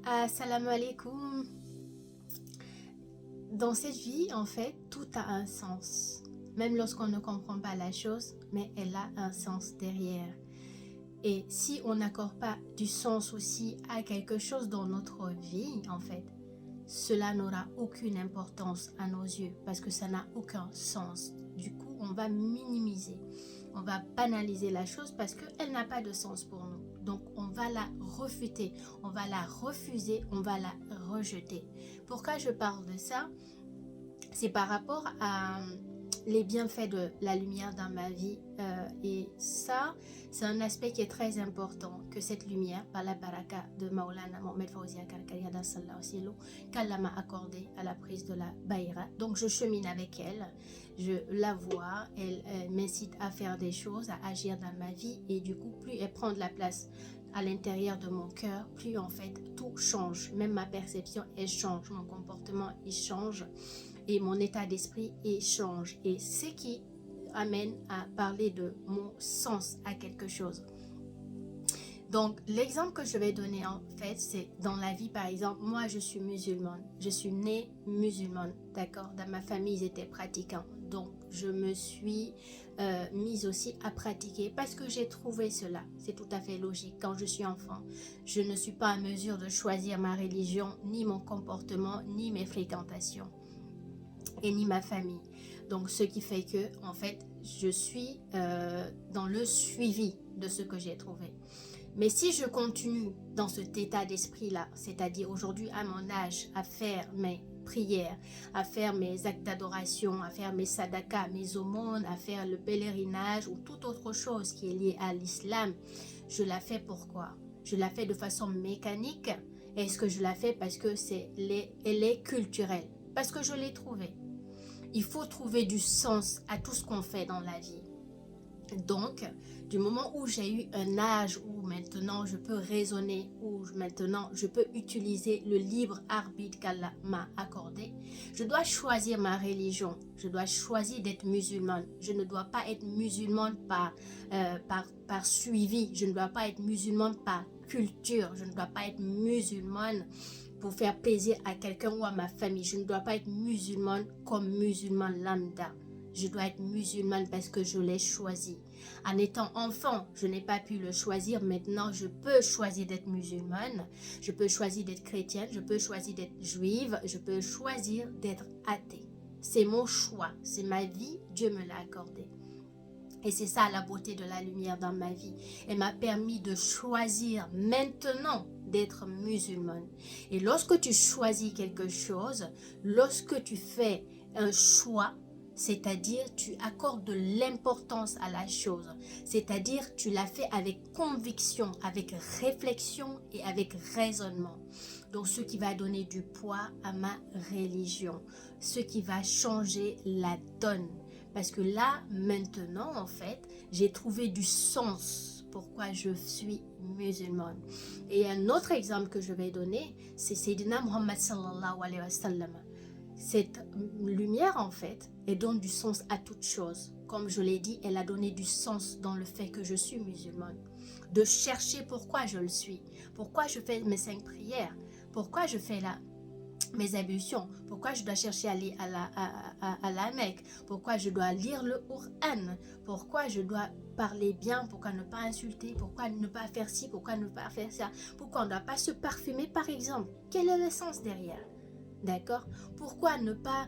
Assalamu alaikum. Dans cette vie, en fait, tout a un sens. Même lorsqu'on ne comprend pas la chose, mais elle a un sens derrière. Et si on n'accorde pas du sens aussi à quelque chose dans notre vie, en fait, cela n'aura aucune importance à nos yeux parce que ça n'a aucun sens. Du coup, on va minimiser, on va banaliser la chose parce qu'elle n'a pas de sens pour nous. Donc, on va la refuter, on va la refuser, on va la rejeter. Pourquoi je parle de ça? C'est par rapport à les bienfaits de la lumière dans ma vie. Et ça, c'est un aspect qui est très important, que cette lumière, par la baraka de Maulana Mohamed Fawzia Karkaria qu'Allah m'a accordé à la prise de la Baïra. Donc je chemine avec elle, je la vois, elle m'incite à faire des choses, à agir dans ma vie. Et du coup, plus elle prend de la place à l'intérieur de mon cœur, plus en fait tout change. Même ma perception, elle change, mon comportement, il change. Et mon état d'esprit change. Et ce qui amène à parler de mon sens à quelque chose. Donc, l'exemple que je vais donner en fait, c'est dans la vie, par exemple, moi je suis musulmane. Je suis née musulmane, d'accord? Dans ma famille, ils étaient pratiquants. Donc, je me suis mise aussi à pratiquer parce que j'ai trouvé cela. C'est tout à fait logique. Quand je suis enfant, je ne suis pas en mesure de choisir ma religion, ni mon comportement, ni mes fréquentations. Et ni ma famille. Donc ce qui fait que en fait je suis dans le suivi de ce que j'ai trouvé. Mais si je continue dans cet état d'esprit là, c'est-à-dire aujourd'hui à mon âge à faire mes prières, à faire mes actes d'adoration, à faire mes sadakas, mes aumônes, à faire le pèlerinage ou toute autre chose qui est liée à l'islam, je la fais pourquoi? Je la fais de façon mécanique. Est-ce que je la fais parce que elle est culturelle? Parce que je l'ai trouvée. Il faut trouver du sens à tout ce qu'on fait dans la vie. Donc, du moment où j'ai eu un âge où maintenant je peux raisonner, où maintenant je peux utiliser le libre arbitre qu'Allah m'a accordé, je dois choisir ma religion. Je dois choisir d'être musulmane. Je ne dois pas être musulmane par suivi. Je ne dois pas être musulmane par culture. Je ne dois pas être musulmane pour faire plaisir à quelqu'un ou à ma famille. Je ne dois pas être musulmane comme musulmane lambda. Je dois être musulmane parce que je l'ai choisi. En étant enfant, je n'ai pas pu le choisir. Maintenant, je peux choisir d'être musulmane. Je peux choisir d'être chrétienne. Je peux choisir d'être juive. Je peux choisir d'être athée. C'est mon choix. C'est ma vie. Dieu me l'a accordé. Et c'est ça la beauté de la lumière dans ma vie. Elle m'a permis de choisir maintenant d'être musulmane. Et lorsque tu choisis quelque chose, lorsque tu fais un choix, c'est-à-dire tu accordes de l'importance à la chose, c'est-à-dire tu l'as fait avec conviction, avec réflexion et avec raisonnement. Donc ce qui va donner du poids à ma religion, ce qui va changer la donne. Parce que là, maintenant, en fait, j'ai trouvé du sens pourquoi je suis musulmane. Et un autre exemple que je vais donner, c'est Sayyidina Muhammad sallallahu alayhi wa sallam. Cette lumière, en fait, elle donne du sens à toute chose. Comme je l'ai dit, elle a donné du sens dans le fait que je suis musulmane. De chercher pourquoi je le suis. Pourquoi je fais mes 5 prières. Pourquoi je fais mes ablutions, pourquoi je dois chercher à aller à la Mecque, pourquoi je dois lire le Coran, pourquoi je dois parler bien, pourquoi ne pas insulter, pourquoi ne pas faire ci, pourquoi ne pas faire ça, pourquoi on ne doit pas se parfumer par exemple, quel est le sens derrière? D'accord? Pourquoi ne pas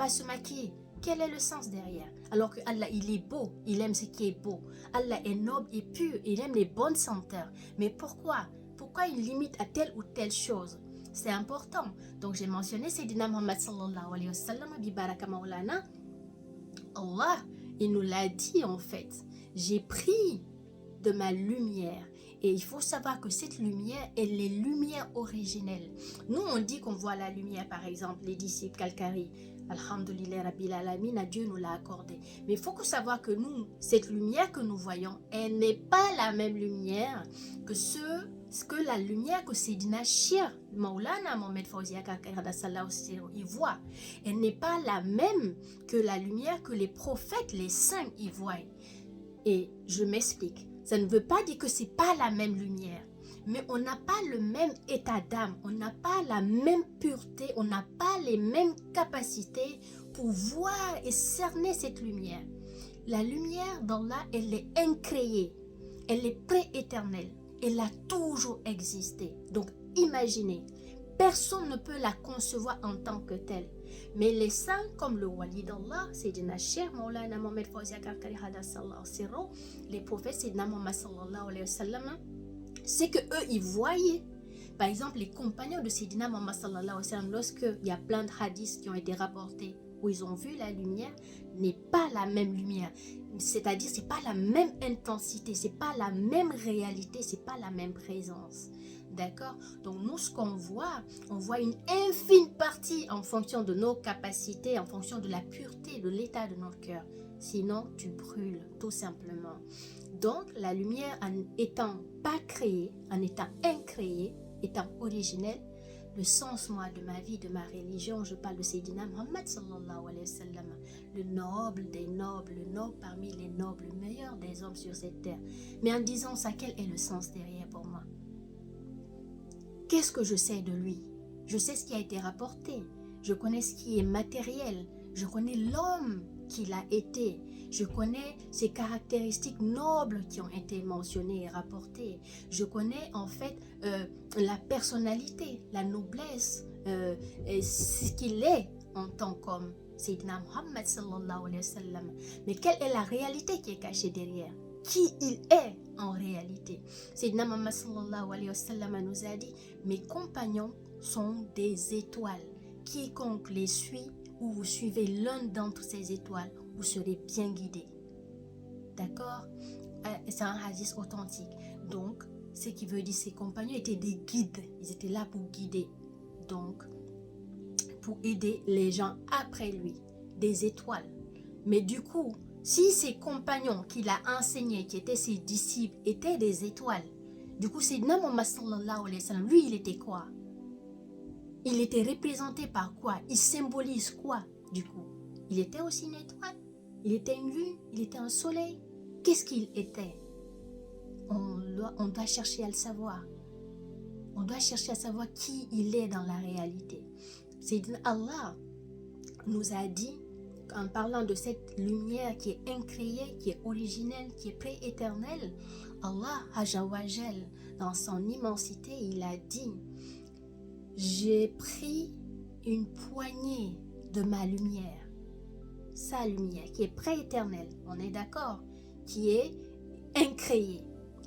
se maquiller? Quel est le sens derrière? Alors que Allah, il est beau, il aime ce qui est beau. Allah est noble et pur, il aime les bonnes senteurs. Mais pourquoi? Pourquoi il limite à telle ou telle chose? C'est important. Donc j'ai mentionné Sayyidina Muhammad sallallahu alayhi wa sallam, bi baraka maulana. Allah, il nous l'a dit en fait. J'ai pris de ma lumière. Et il faut savoir que cette lumière, elle est lumière originelle. Nous, on dit qu'on voit la lumière, par exemple, les disciples Kalkari. Alhamdulillah Rabbil Alamin, Dieu nous l'a accordé. Mais il faut savoir que nous, cette lumière que nous voyons, elle n'est pas la même lumière que la lumière que Sayyidina Shir, Maulana Mohamed Fawzia Karkaria il voit. Elle n'est pas la même que la lumière que les prophètes, les saints, y voient. Et je m'explique. Ça ne veut pas dire que ce n'est pas la même lumière. mais on n'a pas le même état d'âme, on n'a pas la même pureté, on n'a pas les mêmes capacités pour voir et cerner cette lumière. La lumière d'Allah, elle est incréée, elle est prééternelle, elle a toujours existé. Donc imaginez, personne ne peut la concevoir en tant que telle. Mais les saints comme le wali d'Allah, Sayyidina Cheikh Maulana Mohamed Fawzi Akarkari Hadassallahu Sirro, les prophètes Sayyidina Muhammad sallallahu alayhi wa sallam, c'est que eux ils voyaient. Par exemple, les compagnons de Sayyidina Muhammad sallallahu alayhi wa sallam, lorsqu'il y a plein de hadiths qui ont été rapportés où ils ont vu la lumière, n'est pas la même lumière. C'est-à-dire, c'est pas la même intensité, c'est pas la même réalité, c'est pas la même présence. D'accord? Donc nous, ce qu'on voit, on voit une infime partie en fonction de nos capacités, en fonction de la pureté, de l'état de notre cœur. Sinon, tu brûles, tout simplement. Donc, la lumière, en étant pas créée, en étant incréée, étant originelle, le sens, moi, de ma vie, de ma religion, je parle de Sayyidina Muhammad sallallahu alayhi wa sallam, le noble des nobles, le noble parmi les nobles, le meilleur des hommes sur cette terre. Mais en disant ça, quel est le sens derrière pour moi? Qu'est-ce que je sais de lui? Je sais ce qui a été rapporté. Je connais ce qui est matériel. Je connais l'homme qu'il a été. Je connais ses caractéristiques nobles qui ont été mentionnées et rapportées. Je connais en fait la personnalité, la noblesse, et ce qu'il est en tant qu'homme. Sayyidina Muhammad sallallahu alayhi wa sallam. Mais quelle est la réalité qui est cachée derrière? Qui il est en réalité? Sayyidina Muhammad sallallahu alayhi wa sallam nous a dit: mes compagnons sont des étoiles. Quiconque les suit ou vous suivez l'un d'entre ces étoiles, vous serez bien guidés. D'accord? C'est un hadith authentique. Donc, ce qui veut dire ses compagnons étaient des guides. Ils étaient là pour guider. Donc, pour aider les gens après lui. Des étoiles. Mais du coup, si ses compagnons qu'il a enseignés, qui étaient ses disciples, étaient des étoiles, du coup, c'est Muhammad sallallahu alayhi wa sallam, lui, il était quoi? Il était représenté par quoi? Il symbolise quoi, du coup? Il était aussi une étoile? Il était une lune? Il était un soleil? Qu'est-ce qu'il était? On doit chercher à le savoir. On doit chercher à savoir qui il est dans la réalité. C'est Allah nous a dit, en parlant de cette lumière qui est incréée, qui est originelle, qui est prééternelle, Allah Ajawajal, dans son immensité, il a dit: j'ai pris une poignée de ma lumière, sa lumière qui est prééternelle, on est d'accord, qui est incréée.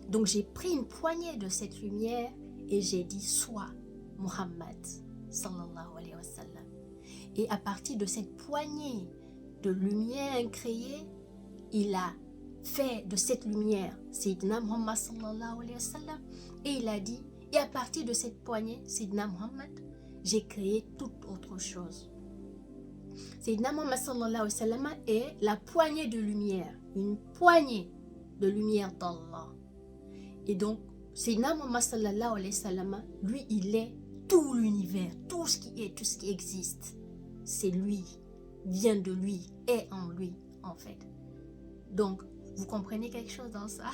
Donc j'ai pris une poignée de cette lumière et j'ai dit: sois Muhammad sallallahu alayhi wa sallam. Et à partir de cette poignée de lumière incréée, il a fait de cette lumière Sayyidina Muhammad sallallahu alayhi wa sallam, et il a dit: et à partir de cette poignée Sayyidina Muhammad, j'ai créé toute autre chose. Sayyidina Muhammad sallallahu alayhi wa sallam est la poignée de lumière, une poignée de lumière d'Allah. Et donc Sayyidina Muhammad sallallahu alayhi wa sallam, lui, il est tout l'univers, tout ce qui est, tout ce qui existe, c'est lui, vient de lui, est en lui en fait. Donc, vous comprenez quelque chose dans ça?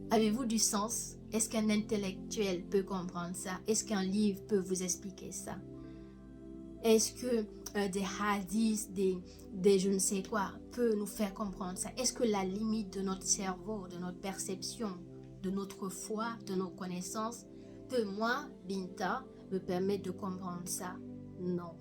Avez-vous du sens? Est-ce qu'un intellectuel peut comprendre ça? Est-ce qu'un livre peut vous expliquer ça? Est-ce que des hadiths, des je ne sais quoi, peut nous faire comprendre ça? Est-ce que la limite de notre cerveau, de notre perception, de notre foi, de nos connaissances, peut, moi, Binta, me permettre de comprendre ça? Non.